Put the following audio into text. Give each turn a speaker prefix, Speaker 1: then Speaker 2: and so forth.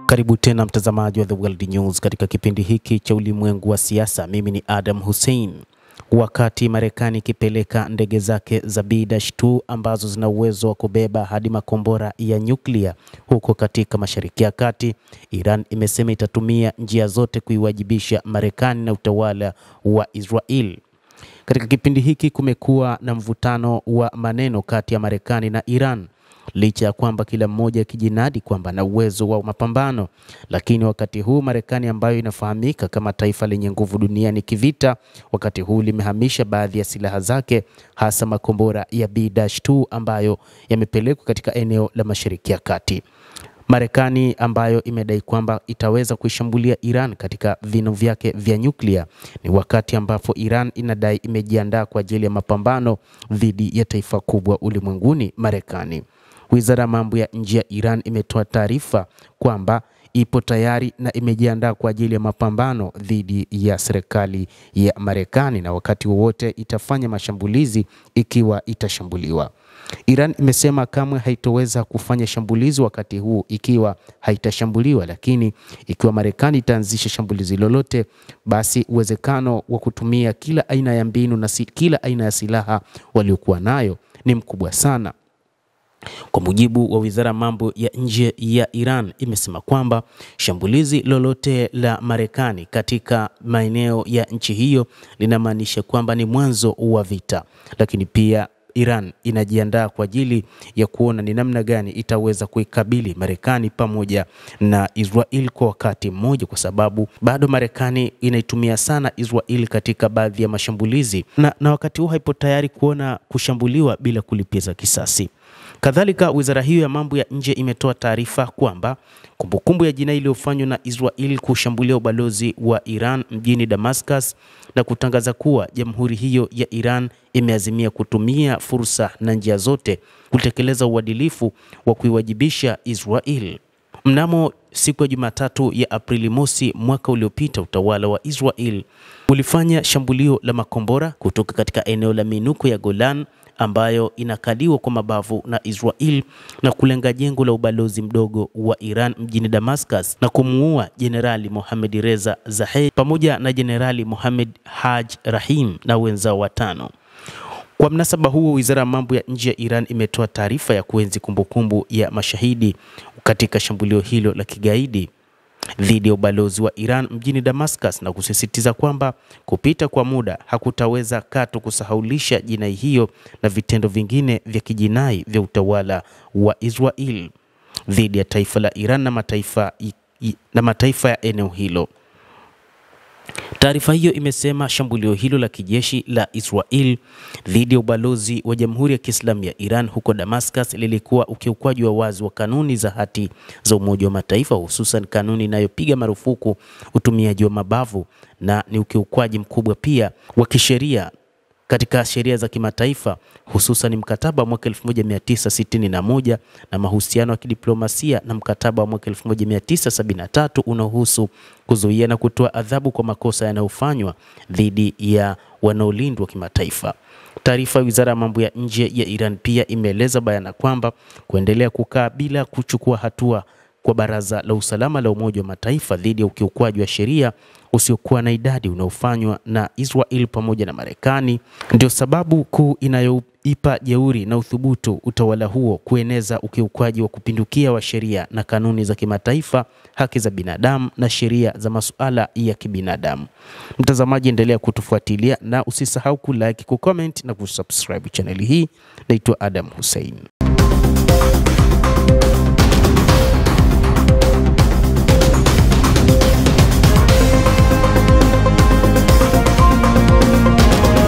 Speaker 1: Karibu tena mtazamaji wa The World News katika kipindi hiki cha ulimwengu wa siasa. Mimi ni Adam Hussein. Wakati Marekani ikipeleka ndege zake za B-2 ambazo zina uwezo wa kubeba hadi makombora ya nyuklia huko katika Mashariki ya Kati, Iran imesema itatumia njia zote kuiwajibisha Marekani na utawala wa Israel. Katika kipindi hiki kumekuwa na mvutano wa maneno kati ya Marekani na Iran, licha ya kwamba kila mmoja kijinadi kwamba na uwezo wa mapambano. Lakini wakati huu Marekani, ambayo inafahamika kama taifa lenye nguvu duniani kivita, wakati huu limehamisha baadhi ya silaha zake, hasa makombora ya B-2 ambayo yamepelekwa katika eneo la Mashariki ya Kati. Marekani, ambayo imedai kwamba itaweza kuishambulia Iran katika vinu vyake vya nyuklia, ni wakati ambapo Iran inadai imejiandaa kwa ajili ya mapambano dhidi ya taifa kubwa ulimwenguni, Marekani. Wizara ya mambo ya nje ya Iran imetoa taarifa kwamba ipo tayari na imejiandaa kwa ajili ya mapambano dhidi ya serikali ya Marekani, na wakati wowote itafanya mashambulizi ikiwa itashambuliwa. Iran imesema kamwe haitoweza kufanya shambulizi wakati huu ikiwa haitashambuliwa, lakini ikiwa Marekani itaanzisha shambulizi lolote, basi uwezekano wa kutumia kila aina ya mbinu na kila aina ya silaha waliokuwa nayo ni mkubwa sana. Kwa mujibu wa wizara mambo ya nje ya Iran, imesema kwamba shambulizi lolote la Marekani katika maeneo ya nchi hiyo linamaanisha kwamba ni mwanzo wa vita. Lakini pia Iran inajiandaa kwa ajili ya kuona ni namna gani itaweza kuikabili Marekani pamoja na Israel kwa wakati mmoja, kwa sababu bado Marekani inaitumia sana Israel katika baadhi ya mashambulizi na wakati huu haipo tayari kuona kushambuliwa bila kulipiza kisasi. Kadhalika, wizara hiyo ya mambo ya nje imetoa taarifa kwamba kumbukumbu ya jinai iliyofanywa na Israel kushambulia ubalozi wa Iran mjini Damascus, na kutangaza kuwa jamhuri hiyo ya Iran imeazimia kutumia fursa na njia zote kutekeleza uadilifu wa kuiwajibisha Israel. Mnamo siku ya Jumatatu ya Aprili mosi mwaka uliopita, utawala wa Israel ulifanya shambulio la makombora kutoka katika eneo la minuko ya Golan ambayo inakaliwa kwa mabavu na Israel na kulenga jengo la ubalozi mdogo wa Iran mjini Damascus na kumuua Jenerali Mohammad Reza Zahedi pamoja na Jenerali Mohammad Haj Rahim na wenzao watano. Kwa mnasaba huo, wizara ya mambo ya nje ya Iran imetoa taarifa ya kuenzi kumbukumbu ya mashahidi katika shambulio hilo la kigaidi dhidi ya ubalozi wa Iran mjini Damascus, na kusisitiza kwamba kupita kwa muda hakutaweza katu kusahaulisha jinai hiyo na vitendo vingine vya kijinai vya utawala wa Israel dhidi ya taifa la Iran na mataifa ya eneo hilo. Taarifa hiyo imesema shambulio hilo la kijeshi la Israel dhidi ya ubalozi wa Jamhuri ya Kiislamu ya Iran huko Damascus lilikuwa ukiukwaji wa wazi wa kanuni za hati za Umoja wa Mataifa, hususan kanuni inayopiga marufuku utumiaji wa mabavu, na ni ukiukwaji mkubwa pia wa kisheria katika sheria za kimataifa, hususan mkataba wa mwaka 1961 na mahusiano ya kidiplomasia na mkataba wa mwaka 1973 unaohusu kuzuia na kutoa adhabu kwa makosa yanayofanywa dhidi ya wanaolindwa kimataifa. Taarifa ya wizara ya mambo ya nje ya Iran pia imeeleza bayana kwamba kuendelea kukaa bila kuchukua hatua kwa Baraza la Usalama la Umoja wa Mataifa dhidi ya ukiukwaji wa sheria usiokuwa na idadi unaofanywa na Israel pamoja na Marekani ndio sababu kuu inayoipa jeuri na uthubutu utawala huo kueneza ukiukwaji wa kupindukia wa sheria na kanuni za kimataifa, haki za binadamu na sheria za masuala ya kibinadamu. Mtazamaji, endelea kutufuatilia na usisahau kulike, kucomment na kusubscribe channel hii. Naitwa Adam Hussein.